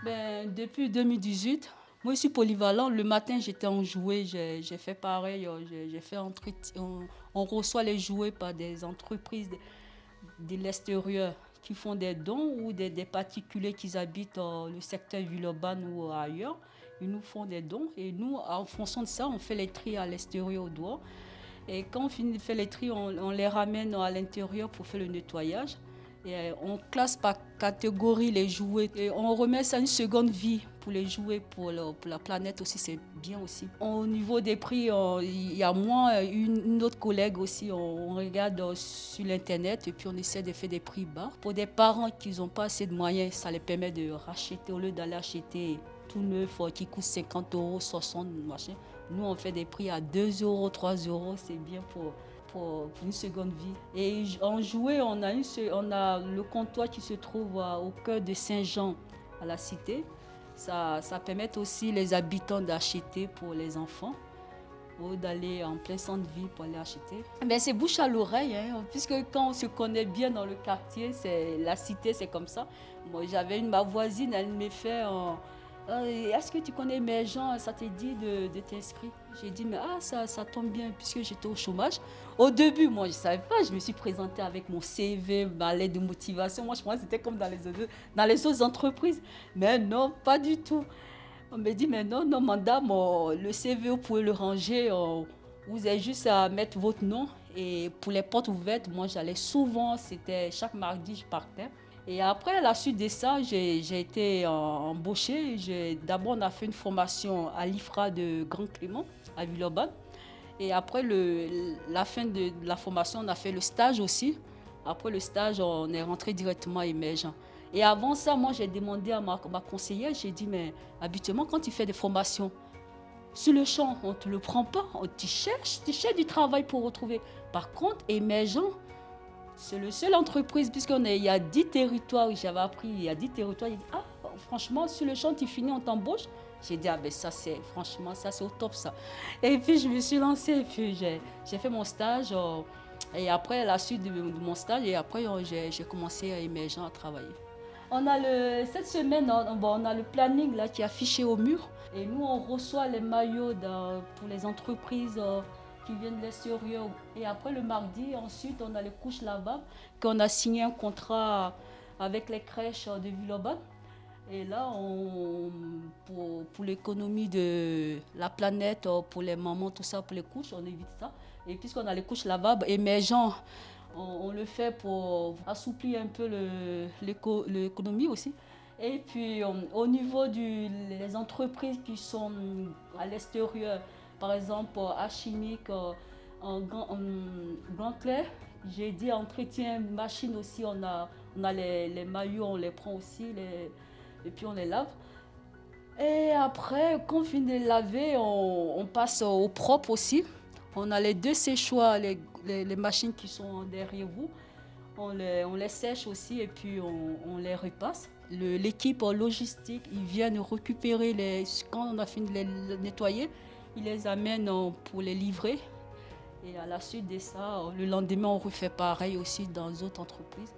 Depuis 2018, moi je suis polyvalent. Le matin, j'étais en jouet, j'ai fait pareil. J'ai fait on reçoit les jouets par des entreprises de l'extérieur qui font des dons ou des particuliers qui habitent le secteur Villeurbanne ou ailleurs. Ils nous font des dons et nous, en fonction de ça, on fait les tri à l'extérieur au doigt. Et quand on finit de faire les tri, on les ramène à l'intérieur pour faire le nettoyage. Et on classe par catégorie les jouets et on remet ça une seconde vie pour les jouets, pour la planète aussi, c'est bien aussi. Au niveau des prix, il y a moi, une autre collègue aussi, on regarde sur l'internet et puis on essaie de faire des prix bas. Pour des parents qui n'ont pas assez de moyens, ça les permet de racheter au lieu d'aller acheter tout neuf qui coûte 50 euros, 60 machin. Nous, on fait des prix à 2 euros, 3 euros, c'est bien pour une seconde vie. Et en jouet, on a le comptoir qui se trouve au cœur de Saint-Jean, à la Cité. Ça permet aussi les habitants d'acheter pour les enfants ou d'aller en plein centre-ville pour aller acheter. C'est bouche à l'oreille, hein, puisque quand on se connaît bien dans le quartier, la Cité, c'est comme ça. Moi, j'avais ma voisine, elle me fait... est-ce que tu connais mes gens, ça te dit de t'inscrire? J'ai dit, mais ça tombe bien, puisque j'étais au chômage. Au début, moi, je ne savais pas, je me suis présentée avec mon CV, ma lettre de motivation. Moi, je pensais que c'était comme dans les autres entreprises. Mais non, pas du tout. On me dit, mais non, non, madame, le CV, vous pouvez le ranger. Vous avez juste à mettre votre nom. Et pour les portes ouvertes, moi, j'allais souvent, c'était chaque mardi, je partais. Et après, à la suite de ça, j'ai été embauchée. D'abord, on a fait une formation à l'IFRA de Grand Clément, à Villeurbanne. Et après la fin de la formation, on a fait le stage aussi. Après le stage, on est rentré directement à Émergent. Et avant ça, moi, j'ai demandé à ma conseillère, j'ai dit, mais habituellement, quand tu fais des formations, sur le champ, on ne te le prend pas. Tu cherches du travail pour retrouver. Par contre, Émergent, c'est le seul entreprise, puisqu'il y a 10 territoires, j'avais appris, il y a 10 territoires. Il dit, franchement, sur le champ, tu finis, on t'embauche. J'ai dit, franchement, ça c'est au top ça. Et puis je me suis lancée, et puis j'ai fait mon stage. Et après, à la suite de mon stage, et après, j'ai commencé à Émergent à travailler. Cette semaine, on a le planning là, qui est affiché au mur. Et nous, on reçoit les maillots pour les entreprises qui viennent de l'extérieur. Et après, le mardi, ensuite, on a les couches lavables, qu'on a signé un contrat avec les crèches de Villeurbanne. Et là, pour l'économie de la planète, pour les mamans, tout ça, pour les couches, on évite ça. Et puisqu'on a les couches lavables émergentes, on le fait pour assouplir un peu l'économie aussi. Et puis, au niveau des entreprises qui sont à l'extérieur, par exemple, à Chimique, en Grand Clair, j'ai dit entretien machine aussi, on a les maillots, on les prend aussi, et puis on les lave. Et après, quand on finit de les laver, on passe au propre aussi. On a les deux séchoirs, les machines qui sont derrière vous. On les sèche aussi et puis on les repasse. L'équipe logistique, ils viennent récupérer quand on a fini de les nettoyer, ils les amènent pour les livrer. Et à la suite de ça, le lendemain, on refait pareil aussi dans d'autres entreprises.